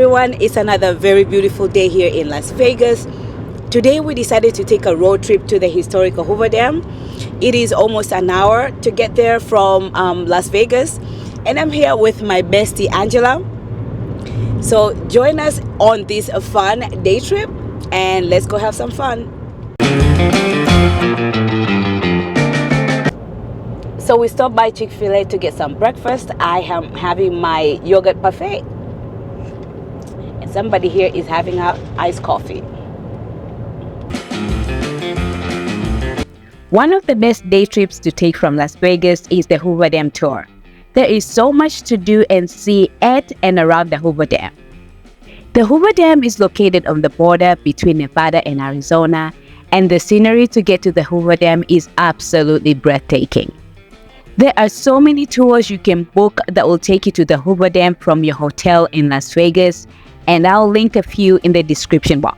everyone, it's another very beautiful day here in Las Vegas. Today we decided to take a road trip to the historical Hoover Dam. It is almost an hour to get there from Las Vegas, and I'm here with my bestie Angela. So join us on this fun day trip and let's go have some fun. So we stopped by Chick-fil-A to get some breakfast. I am having my yogurt parfait. And somebody here is having our iced coffee. One of the best day trips to take from Las Vegas is the Hoover Dam tour. There is so much to do and see at and around the Hoover Dam. The Hoover Dam is located on the border between Nevada and Arizona, and the scenery to get to the Hoover Dam is absolutely breathtaking. There are so many tours you can book that will take you to the Hoover Dam from your hotel in Las Vegas, and I'll link a few in the description box.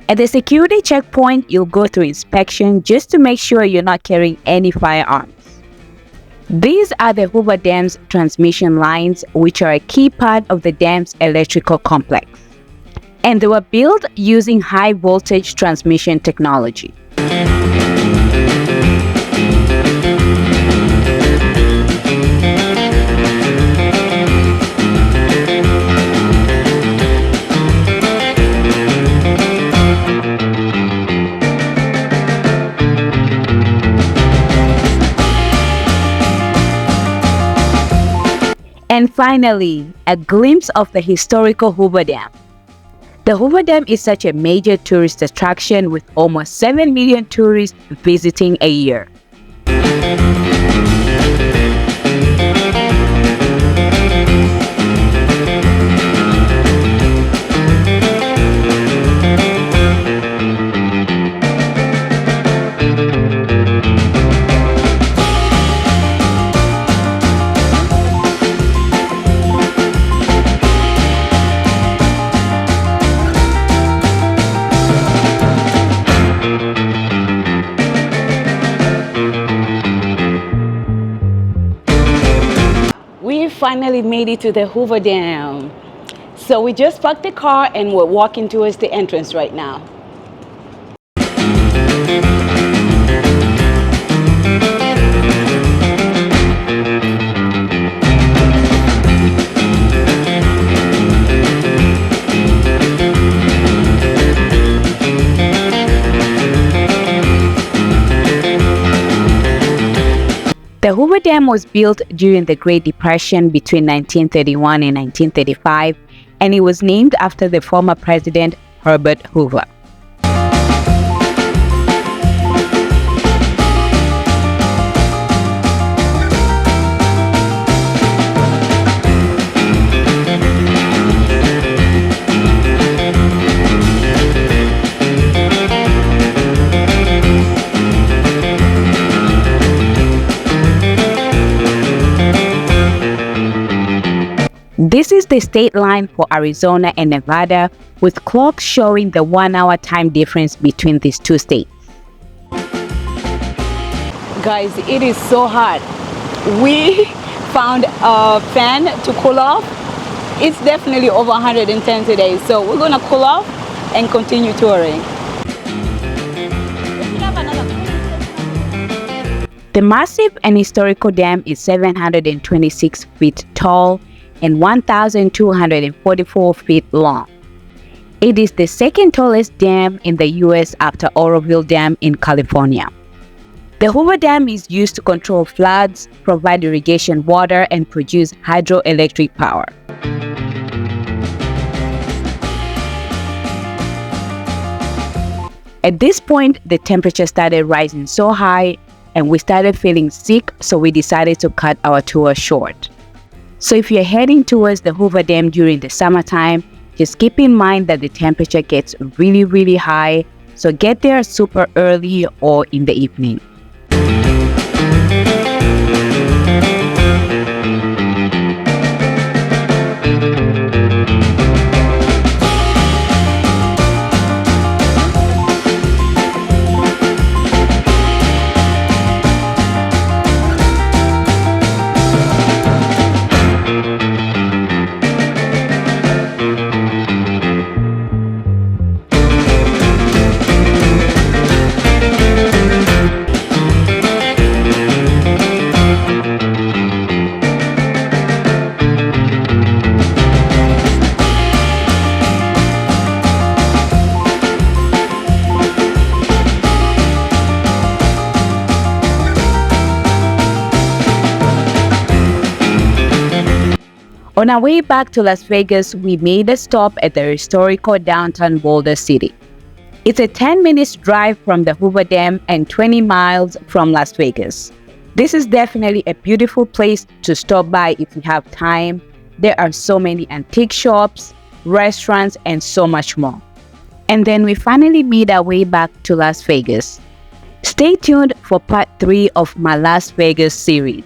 At the security checkpoint, you'll go through inspection just to make sure you're not carrying any firearms. These are the Hoover Dam's transmission lines, which are a key part of the dam's electrical complex. And they were built using high voltage transmission technology. And finally, a glimpse of the historical Hoover Dam. The Hoover Dam is such a major tourist attraction with almost 7 million tourists visiting a year. We finally made it to the Hoover Dam. So we just parked the car and we're walking towards the entrance right now. The Hoover Dam was built during the Great Depression between 1931 and 1935, and it was named after the former president Herbert Hoover. This is the state line for Arizona and Nevada, with clocks showing the 1-hour time difference between these two states. Guys, it is so hot. We found a fan to cool off. It's definitely over 110 today, so we're gonna cool off and continue touring. The massive and historical dam is 726 feet tall and 1,244 feet long. It is the second tallest dam in the US after Oroville Dam in California. The Hoover Dam is used to control floods, provide irrigation water, and produce hydroelectric power. At this point, the temperature started rising so high and we started feeling sick, so we decided to cut our tour short. So if you're heading towards the Hoover Dam during the summertime, just keep in mind that the temperature gets really high, so get there super early or in the evening. On our way back to Las Vegas, we made a stop at the historical downtown Boulder City. It's a 10-minute drive from the Hoover Dam and 20 miles from Las Vegas. This is definitely a beautiful place to stop by if you have time. There are so many antique shops, restaurants, and so much more. And then we finally made our way back to Las Vegas. Stay tuned for part 3 of my Las Vegas series.